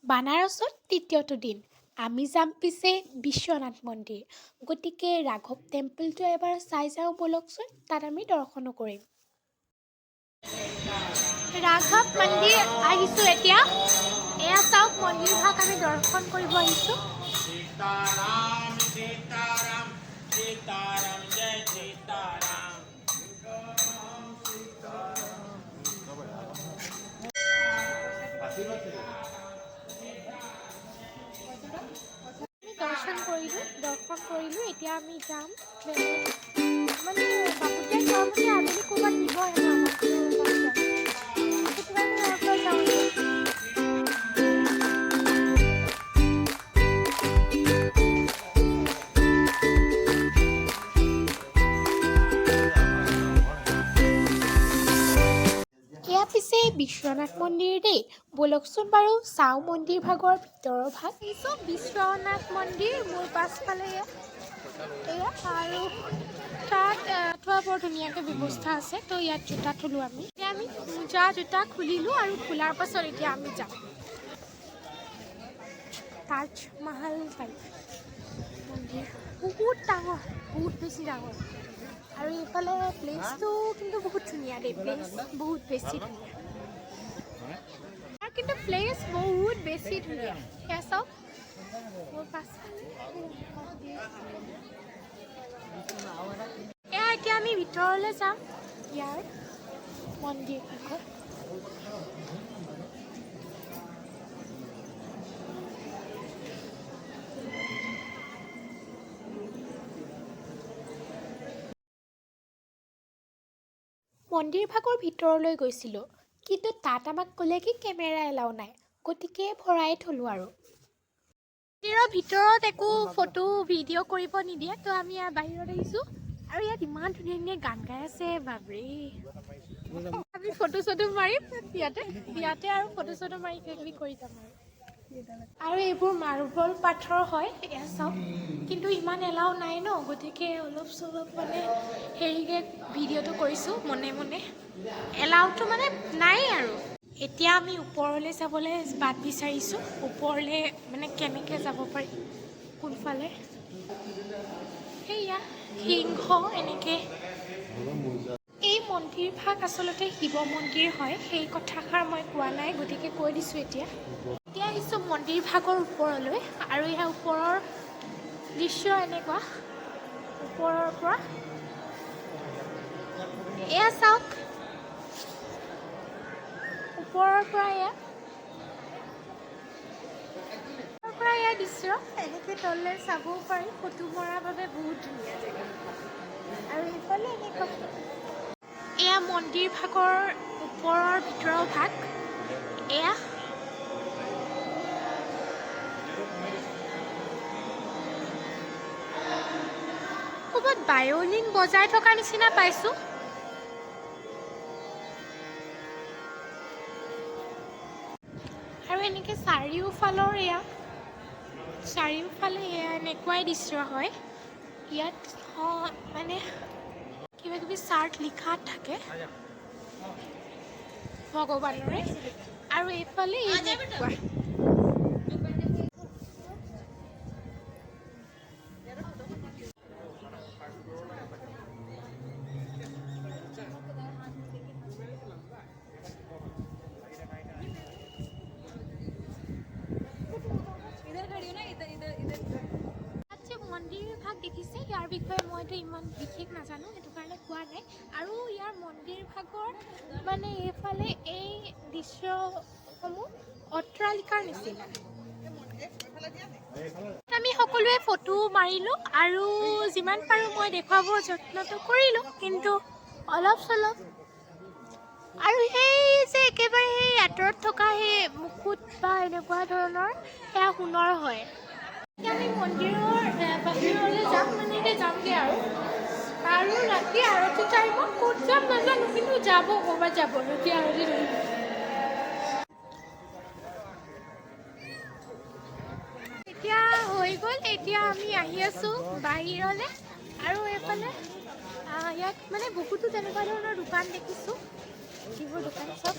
বানাৰসত তৃতীয়টো দিন আমি যাম পিছে বিশ্বনাথ মন্দিৰ। গতিকে ৰাঘৱ টেম্পলটো এবাৰ চাই যাওঁ ব'লকচোন, তাত আমি দৰ্শনো কৰিম। ৰাঘৱ মন্দিৰ আহিছোঁ এতিয়া। এয়া চাওক, মন্দিৰভাগ আমি দৰ্শন কৰিব আহিছোঁ। सीताराम सीताराम सीताराम जय सीताराम দৰ্শন কৰিলোঁ এতিয়া আমি যাম মানে বাবুতে যাওঁ মানে আবেলি ক'ৰবাত নিব হেনো আমাক সেইটো কাৰণে ইয়াৰ পৰা যাওঁ। এয়া পিছে বিশ্বনাথ মন্দিৰ দেই। ব'লকচোন বাৰু চাওঁ মন্দিৰ ভাগৰ ভিতৰৰ ভাগ। বিশ্বনাথ মন্দিৰ মোৰ পাছফালে এয়া আৰু তাত থোৱা বৰ ধুনীয়াকৈ ব্যৱস্থা আছে। তো ইয়াত জোতা থলোঁ আমি। এতিয়া আমি মোজা জোতা খুলিলোঁ আৰু খোলাৰ পাছত এতিয়া আমি যাম তাজমহল মন্দিৰ। বহুত ডাঙৰ, বহুত বেছি ডাঙৰ। আৰু এইফালে প্লেচটো কিন্তু বহুত ধুনীয়া দেই। প্লেচ বহুত বেছি ধুনীয়া। কিন্তু প্লেচ বহুত বেছি ধুনীয়া। সেয়া চাওক মোৰ পাছফালে। এয়া এতিয়া আমি ভিতৰলৈ যাম ইয়াৰ মন্দিৰ ভাগৰ। মন্দিৰ ভাগৰ ভিতৰলৈ গৈছিলোঁ, কিন্তু তাত আমাক ক'লে কি কেমেৰা এলাও নাই। গতিকে ভৰাই থলোঁ আৰু। মন্দিৰৰ ভিতৰত একো ফটো ভিডিঅ' কৰিব নিদিয়ে। তো আমি ইয়াৰ বাহিৰত আহিছোঁ আৰু ইয়াত ইমান ধুনীয়া ধুনীয়া গান গাই আছে, বাপৰে। আমি ফটো চটো মাৰিম ইয়াতে আৰু ফটো চটো মাৰি কিবাকিবি কৰি যাম আৰু এইবোৰ মাৰ্বল পাথৰ হয়, এয়া চাওক। কিন্তু ইমান এলাও নাই ন, গতিকে অলপ চলপ মানে হেৰিকৈ ভিডিঅ'টো কৰিছোঁ মনে মনে। এলাউটো মানে নাই আৰু। এতিয়া আমি ওপৰলৈ যাবলৈ বাট বিচাৰিছোঁ। ওপৰলৈ মানে কেনেকৈ যাব পাৰি, কোনফালে। সেয়া সিংহ এনেকৈ। এই মন্দিৰভাগ আচলতে শিৱ মন্দিৰ হয়। সেই কথাষাৰ মই কোৱা নাই, গতিকে কৈ দিছোঁ এতিয়া। এতিয়া আহিছোঁ মন্দিৰভাগৰ ওপৰলৈ আৰু ইয়াৰ ওপৰৰ দৃশ্য এনেকুৱা ওপৰৰ পৰা। এয়া চাওক, ওপৰৰ পৰা এয়া দৃশ্য এনেকৈ তললৈ চাবও পাৰি। ফটো মৰাৰ বাবে বহুত ধুনীয়া জেগা। আৰু এইফালে এনেকুৱা এয়া মন্দিৰ ভাগৰ ওপৰৰ ভিতৰৰ ভাগ। এয়া ক'ৰবাত ভায়লিন বজাই থকা নিচিনা পাইছোঁ। আৰু এনেকৈ চাৰিওফালে এয়া এনেকুৱাই দৃশ্য হয়। ইয়াত মানে কিবা কিবি চাৰ্ট লিখা থাকে ভগৱানৰে। আৰু এইফালে এনেকুৱা মন্দিৰ ভাগ দেখিছে। ইয়াৰ বিষয়ে মইতো ইমান বিশেষ নাজানো, সেইটো কাৰণে কোৱা নাই। আৰু ইয়াৰ মন্দিৰ ভাগৰ মানে এইফালে এই দৃশ্যসমূহ অট্টালিকাৰ নিচিনা। আমি সকলোৱে ফটো মাৰিলোঁ আৰু যিমান পাৰোঁ মই দেখুৱাব যত্নটো কৰিলোঁ, কিন্তু অলপ চলপ। আৰু সেই যে একেবাৰে সেই আঁতৰত থকা সেই মুকুট বা এনেকুৱা ধৰণৰ সেয়া সোণৰ হয়। এতিয়া আমি মন্দিৰৰ বাহিৰলৈ যাম, মানে এতিয়া যামগৈ আৰু ৰাতি আৰতি টাইমত ক'ত যাম নাজানো, কিন্তু ক'ৰবাত যাব ৰাতি আৰতি টাইমত। এতিয়া হৈ গ'ল। এতিয়া আমি আহি আছোঁ বাহিৰলৈ আৰু এইফালে ইয়াত মানে বহুতো তেনেকুৱা ধৰণৰ দোকান দেখিছোঁ, যিবোৰ দোকান চব